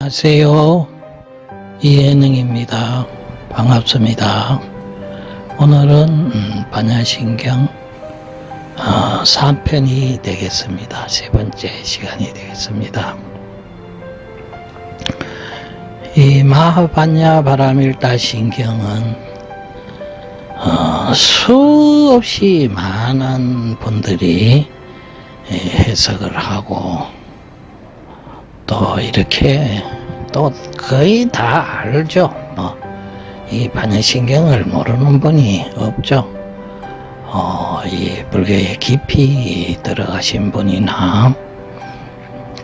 안녕하세요. 이해능입니다. 반갑습니다. 오늘은 반야신경 3편이 되겠습니다. 세 번째 시간이 되겠습니다. 이 마하반야 바라밀다신경은 수없이 많은 분들이 해석을 하고 또 이렇게 또 거의 다 알죠. 이 반야신경을 모르는 분이 없죠. 이 불교에 깊이 들어가신 분이나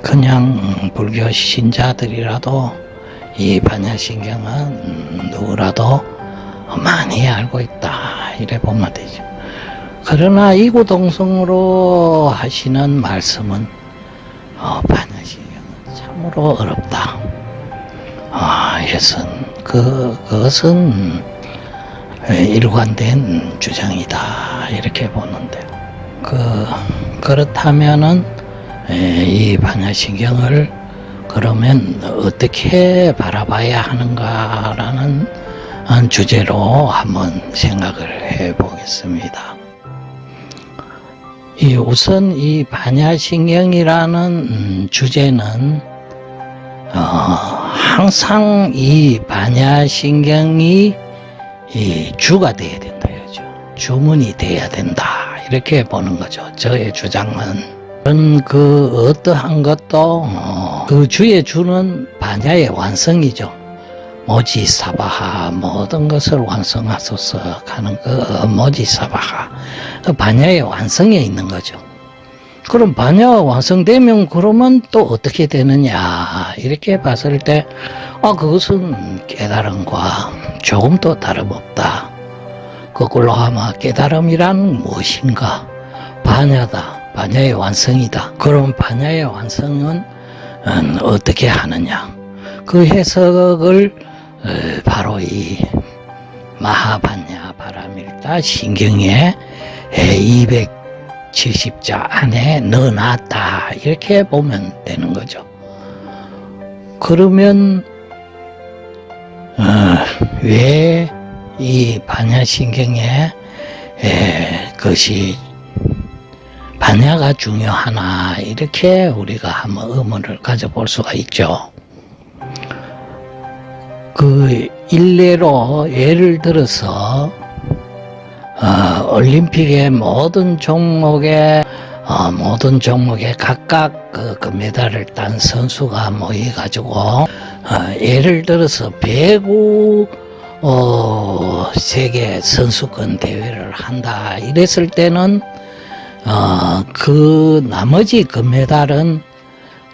그냥 불교 신자들이라도 이 반야신경은 누구라도 많이 알고 있다 이래 보면 되죠. 그러나 이구동성으로 하시는 말씀은 반야신경은 참으로 어렵다. 그것은 일관된 주장이다 이렇게 보는데, 그렇다면은 이 반야신경을 그러면 어떻게 바라봐야 하는가라는 주제로 한번 생각을 해 보겠습니다. 우선 이 반야신경이라는 주제는 항상 이 반야신경이 주가 돼야 된다 이거죠. 주문이 돼야 된다 이렇게 보는 거죠. 저의 주장은 그 어떠한 것도 그 주의 주는 반야의 완성이죠. 모지사바하 모든 것을 완성하소서 하는 그 모지사바하 그 반야의 완성에 있는 거죠. 그럼 반야가 완성되면 그러면 또 어떻게 되느냐 이렇게 봤을 때 그것은 깨달음과 조금도 다름없다. 거꾸로 하면 깨달음이란 무엇인가? 반야다. 반야의 완성이다. 그럼 반야의 완성은 어떻게 하느냐? 그 해석을 바로 이 마하반야 바라밀다 신경에 270자 안에 넣어놨다 이렇게 보면 되는 거죠. 그러면 왜 이 반야신경에 그것이 반야가 중요하나 이렇게 우리가 한번 의문을 가져볼 수가 있죠. 그 일례로 예를 들어서 올림픽의 모든 종목에 각각 그 금메달을 딴 선수가 모여가지고 예를 들어서 배구 세계 선수권 대회를 한다 이랬을 때는 그 나머지 금메달은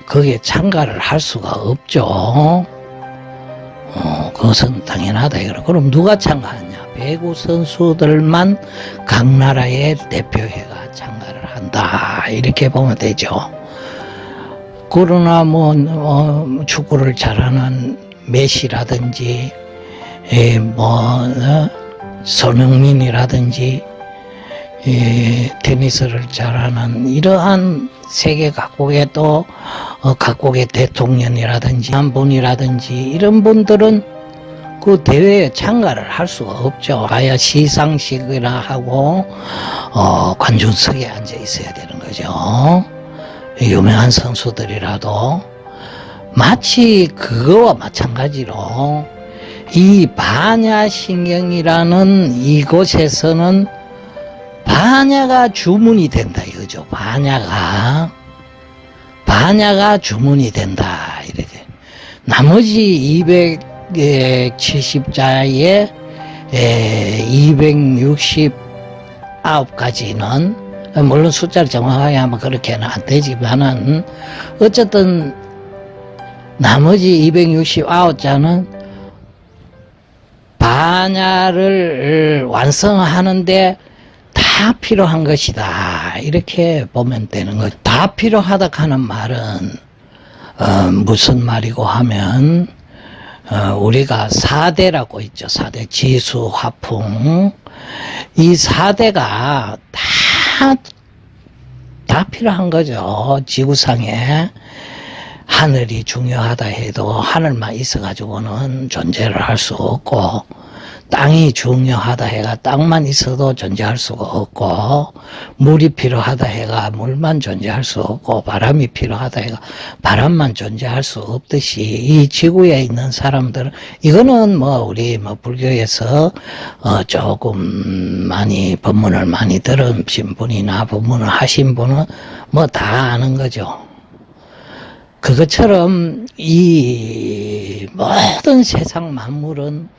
거기에 참가를 할 수가 없죠. 그것은 당연하다. 그럼 누가 참가하냐? 배구 선수들만 각 나라의 대표회가 참가를 한다. 이렇게 보면 되죠. 그러나 축구를 잘하는 메시라든지 손흥민이라든지 테니스를 잘하는 이러한 세계 각국의 또 각국의 대통령이라든지 한 분이라든지 이런 분들은 그 대회에 참가를 할 수가 없죠. 아야 시상식이라 하고 관중석에 앉아 있어야 되는 거죠. 유명한 선수들이라도 마치 그거와 마찬가지로 이 반야신경이라는 이곳에서는 반야가 주문이 된다 이거죠. 반야가 주문이 된다 이렇게. 나머지 270자의 269가지는 물론 숫자를 정확하게 하면 그렇게는 안 되지만은 어쨌든 나머지 269자는 반야를 완성하는데 다 필요한 것이다 이렇게 보면 되는 거죠. 다 필요하다 하는 말은 무슨 말이고 하면 우리가 4대라고 있죠. 4대 지수 화풍 이 4대가 다 필요한 거죠. 지구상에 하늘이 중요하다 해도 하늘만 있어가지고는 존재를 할 수 없고, 땅이 중요하다 해가 땅만 있어도 존재할 수가 없고, 물이 필요하다 해가 물만 존재할 수 없고, 바람이 필요하다 해가 바람만 존재할 수 없듯이, 이 지구에 있는 사람들은, 이거는 우리 불교에서 조금 많이 법문을 많이 들으신 분이나 법문을 하신 분은 다 아는 거죠. 그것처럼 이 모든 세상 만물은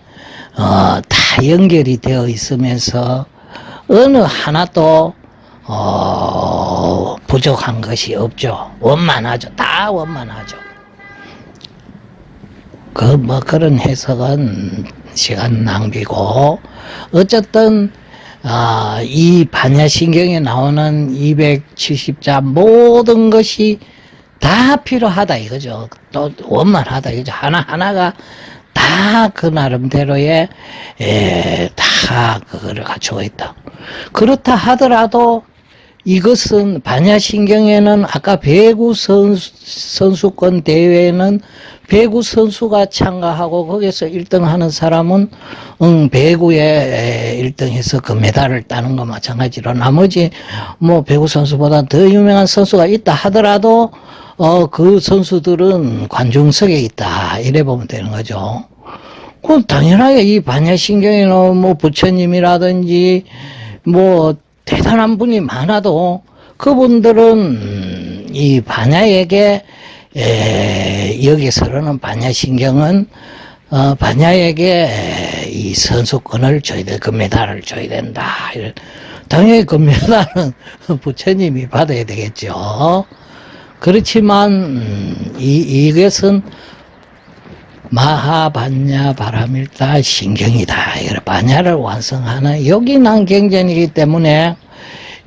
다 연결이 되어 있으면서 어느 하나도 부족한 것이 없죠. 원만하죠. 다 원만하죠. 그런 해석은 시간 낭비고, 어쨌든 이 반야신경에 나오는 270자 모든 것이 다 필요하다 이거죠. 또 원만하다 이거죠. 하나하나가 다 그 나름대로의 다 그거를 갖추고 있다. 그렇다 하더라도 이것은 반야신경에는 아까 배구 선수권 대회는 배구 선수가 참가하고 거기서 1등 하는 사람은 배구에 1등해서 그 메달을 따는 거 마찬가지로, 나머지 배구 선수보다 더 유명한 선수가 있다 하더라도 그 선수들은 관중석에 있다 이래 보면 되는 거죠. 그럼 당연하게 이 반야신경에는 부처님이라든지 대단한 분이 많아도 그분들은 이 반야에게 여기서는 반야신경은 반야에게 이 선수권을 줘야 돼, 그 메달을 줘야 된다. 당연히 그 메달은 부처님이 받아야 되겠죠. 그렇지만 이것은 마하반야 바라밀타 신경이다. 반야를 완성하는 요긴한 경전이기 때문에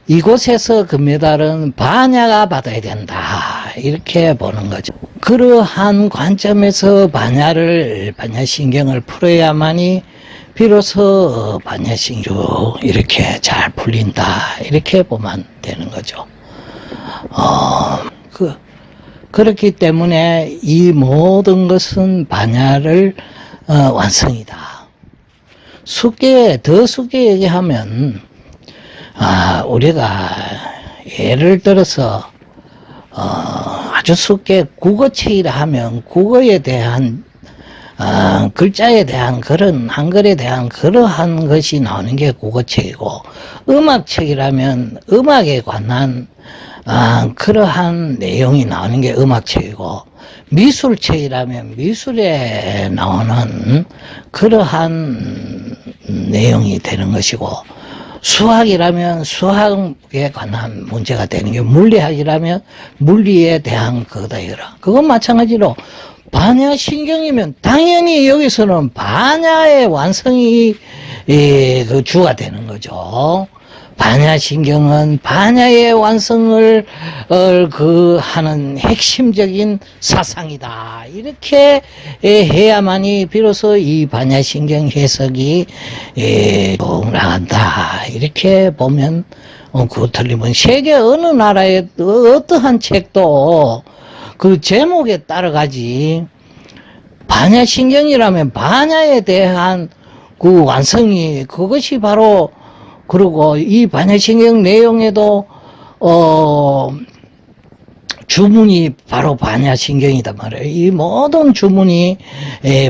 이곳에서 그 메달은 반야가 받아야 된다. 이렇게 보는 거죠. 그러한 관점에서 반야신경을 풀어야만이 비로소 반야신주 이렇게 잘 풀린다. 이렇게 보면 되는 거죠. 그렇기 때문에 이 모든 것은 반야를 완성이다. 더 쉽게 얘기하면 우리가 예를 들어서 아주 쉽게 국어책이라 하면 국어에 대한 글자에 대한 그런 한글에 대한 그러한 것이 나오는 게 국어책이고, 음악책이라면 음악에 관한 그러한 내용이 나오는 게 음악책이고, 미술책이라면 미술에 나오는 그러한 내용이 되는 것이고, 수학이라면 수학에 관한 문제가 되는 게, 물리학이라면 물리에 대한 거다 이거라. 그건 마찬가지로 반야신경이면 당연히 여기서는 반야의 완성이 그 주가 되는 거죠. 반야신경은 반야의 완성을 하는 핵심적인 사상이다. 이렇게 해야만이 비로소 이 반야신경 해석이 나간다. 이렇게 보면 그 틀리면 세계 어느 나라의 어떠한 책도 그 제목에 따라가지, 반야신경이라면 반야에 대한 그 완성이 그것이 바로, 그리고 이 반야신경 내용에도 주문이 바로 반야신경이다 말이에요. 이 모든 주문이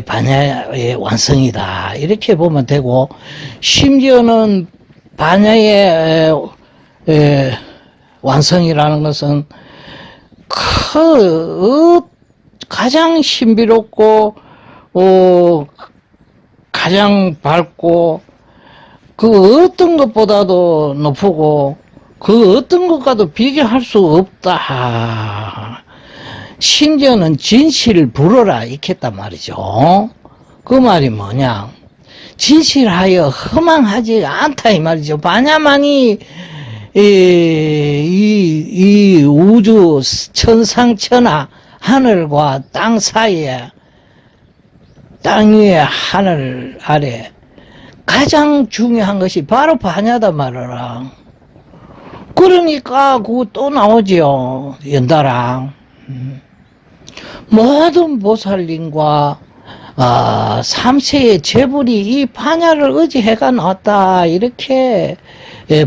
반야의 완성이다. 이렇게 보면 되고, 심지어는 반야의 완성이라는 것은 가장 신비롭고 가장 밝고 그 어떤 것보다도 높고 그 어떤 것과도 비교할 수 없다. 심지어는 진실을 부르라 익혔단 말이죠. 그 말이 뭐냐, 진실하여 허망하지 않다 이 말이죠. 반야만이 이 우주 천상천하 하늘과 땅 사이에, 땅 위에 하늘 아래 가장 중요한 것이 바로 반야다 말이라. 그러니까 그거 또 나오지요, 연달아. 모든 보살님과 삼세의 재불이 이 반야를 의지해가 나왔다 이렇게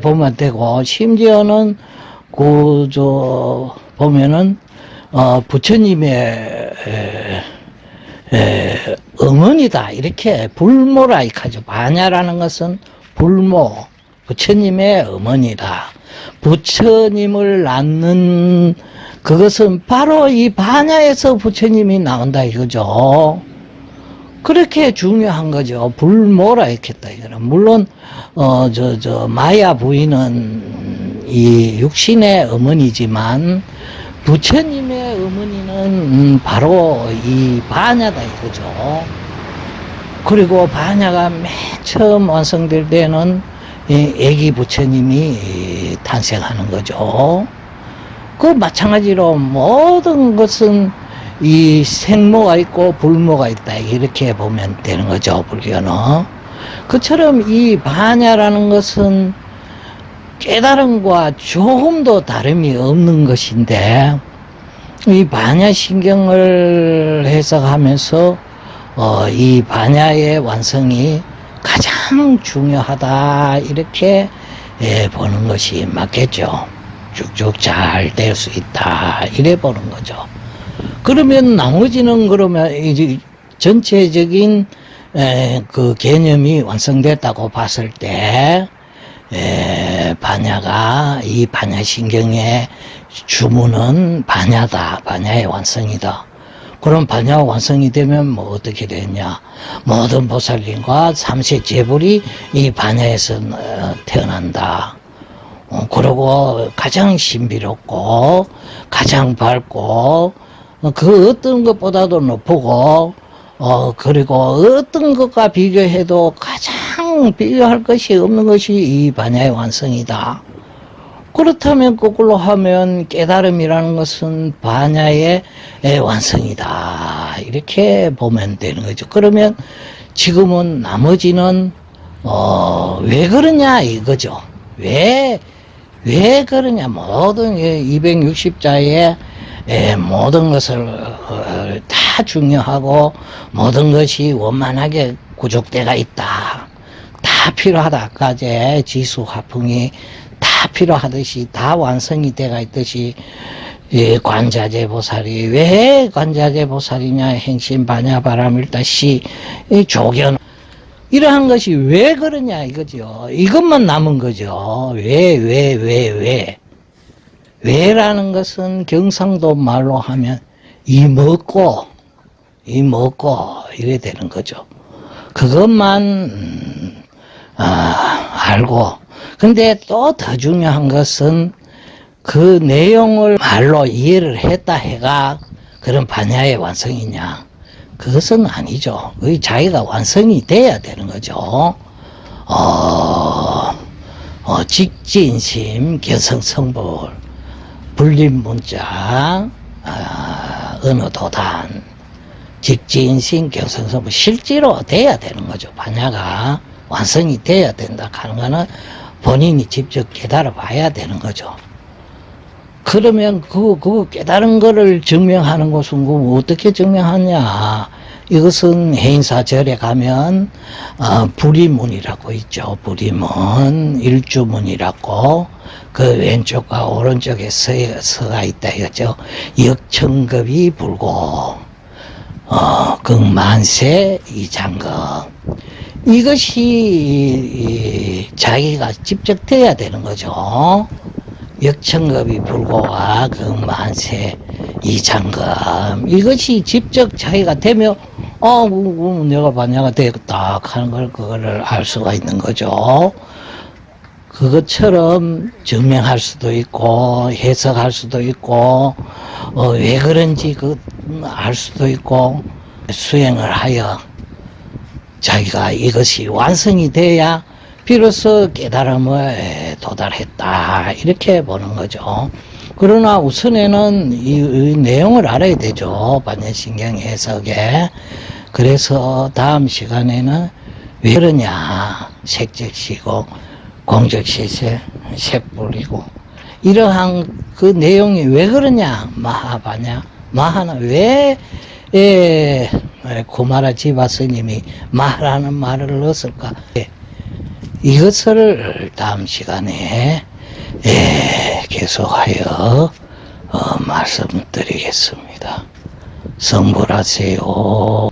보면 되고, 심지어는 보면은 부처님의 어머니다 이렇게 불모라 이카죠. 반야라는 것은 불모, 부처님의 어머니다. 부처님을 낳는 그것은 바로 이 반야에서 부처님이 나온다 이거죠. 그렇게 중요한 거죠. 불모라 했겠다 이거는. 물론 마야 부인은 이 육신의 어머니지만 부처님의 어머니는 바로 이 반야다 이거죠. 그리고 반야가 맨 처음 완성될 때는 애기 부처님이 탄생하는 거죠. 그 마찬가지로 모든 것은 이 생모가 있고 불모가 있다 이렇게 보면 되는 거죠, 불교는. 그처럼 이 반야라는 것은 깨달음과 조금도 다름이 없는 것인데, 이 반야신경을 해석하면서 이 반야의 완성이 가장 중요하다 이렇게 보는 것이 맞겠죠. 쭉쭉 잘 될 수 있다 이래 보는 거죠. 그러면 나머지는 그러면 이제 전체적인 그 개념이 완성됐다고 봤을 때 반야가 이 반야신경의 주문은 반야다, 반야의 완성이다. 그럼 반야가 완성이 되면 뭐 어떻게 되냐? 모든 보살님과 삼세 재불이 이 반야에서 태어난다. 그리고 가장 신비롭고 가장 밝고 그 어떤 것보다도 높고 그리고 어떤 것과 비교해도 가장 비교할 것이 없는 것이 이 반야의 완성이다. 그렇다면 거꾸로 하면 깨달음이라는 것은 반야의 완성이다 이렇게 보면 되는 거죠. 그러면 지금은 나머지는 왜 그러냐 이거죠. 왜 그러냐. 모든 260자의 모든 것을 다 중요하고 모든 것이 원만하게 구족대가 있다. 다 필요하다. 아까제 지수 화풍이 다 필요하듯이 다 완성이 돼가 있듯이 관자재 보살이 왜 관자재 보살이냐. 행신 반야 바람일다시 조견 이러한 것이 왜 그러냐 이거죠. 이것만 남은 거죠. 왜라는 것은 경상도 말로 하면 이 먹고 이래 되는 거죠. 그것만 알고, 근데 또 더 중요한 것은 그 내용을 말로 이해를 했다 해가 그런 반야의 완성이냐. 그것은 아니죠. 자기가 완성이 돼야 되는 거죠. 직진심, 견성성불, 불림문자, 언어도단, 직진심, 견성성불, 실제로 돼야 되는 거죠. 반야가 완성이 돼야 된다 하는 거는 본인이 직접 깨달아 봐야 되는 거죠. 그러면 그 깨달은 거를 증명하는 것은 어떻게 증명하냐. 이것은 해인사절에 가면 불이문이라고 있죠. 불이문, 일주문이라고 그 왼쪽과 오른쪽에 서가 있다 이거죠. 역청급이 불고 극만세 이장급, 이것이 자기가 직접 돼야 되는 거죠. 역청급이 불고와 극만세 이장급, 이것이 직접 자기가 되면 내가 반야가 되겠다 하는 걸 그거를 알 수가 있는 거죠. 그것처럼 증명할 수도 있고 해석할 수도 있고 왜 그런지 알 수도 있고 수행을 하여 자기가 이것이 완성이 돼야 비로소 깨달음에 도달했다 이렇게 보는 거죠. 그러나 우선에는 이 내용을 알아야 되죠. 반야신경 해석에. 그래서 다음 시간에는 왜 그러냐, 색적시고 공적시세 색불이고 이러한 그 내용이 왜 그러냐, 마하반야 마하는 왜 예, 구마라 지바 스님이 마하라는 말을 넣었을까? 예, 이것을 다음 시간에 계속하여 말씀드리겠습니다. 성불하세요.